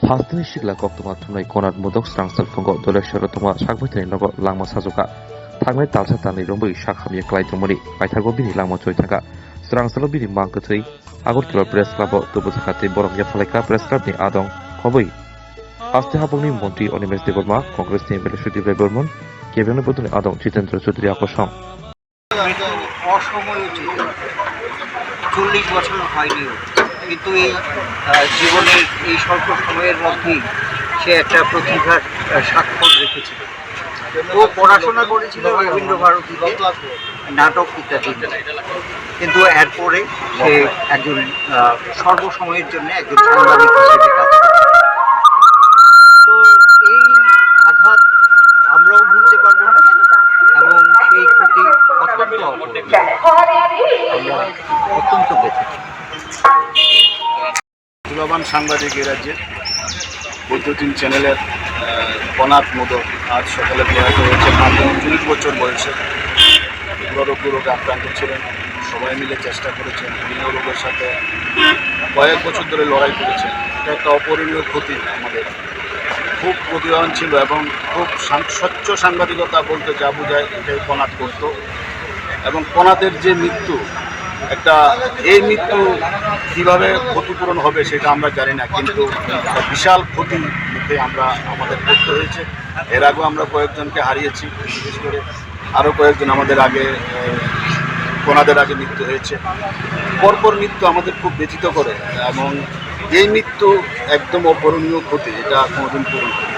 Phastini shikla koktoma thumnai konat modok srangsal fungo dolesharo toma sakbaitani nogo langma sajoka thangnai talsa tani rongbai sakhamye klai tongmani paithago bini langma choi thaka srangsalo bini mangkathui Agartala press club tubusakati borok yafalaika press club ni adong khoboi Haste habongni মন্ত্রী অনিমেষ দেববর্মা কংগ্রেস নি বেলসুটি Barman cabinet বদলে আদং জিতেন্দ্র চৌধুরী আকর্ষণ অসময়োচিত 40 বছর হয়নি কিন্তু এই জীবনের এই স্বল্প সময়ের মধ্যেই সে একটা প্রতিভার স্বাক্ষর রেখেছিল। ও পড়াশোনা করেছিল রবীন্দ্রভারতীতে নাটক ইত্যাদি, কিন্তু এরপরে সে একজন সর্বসময়ের জন্য একজন সাংবাদিক হিসেবে কাজ করে। তো এই আঘাত আমরাও ভুলতে পারবো না এবং সেই ক্ষতি আমরা অত্যন্ত ব্যথিত। প্রতিভাবান সাংবাদিক এই রাজ্যের বৈদ্যুতিন চ্যানেলের কনাথ মোদক আজ সকালে প্রয়াত হয়েছে। মাত্র 30 বছর বয়সে দুরারোগ্য রোগে আক্রান্ত ছিলেন। সবাই মিলে চেষ্টা করেছেন, বিভিন্ন রোগের সাথে কয়েক বছর ধরে লড়াই করেছেন। এটা একটা অপরিণীয় ক্ষতি। আমাদের খুব প্রতিভাবান ছিল এবং খুব স্বচ্ছ সাংবাদিকতা বলতে যা বোঝায় এটাই কনাথ করত। এবং কনাথের যে মৃত্যু, এই মৃত্যু কীভাবে ক্ষতিপূরণ হবে সেটা আমরা জানি না, কিন্তু বিশাল ক্ষতি মুখে আমাদের পড়তে হয়েছে। এর আগেও আমরা কয়েকজনকে হারিয়েছি, বিশেষ করে আরও কয়েকজন আমাদের আগে কনাথের আগে মৃত্যু হয়েছে। পরপর মৃত্যু আমাদের খুব ব্যথিত করে এবং এই মৃত্যু একদম অপূরণীয় ক্ষতি, এটা কোনোদিন পূরণ হবে।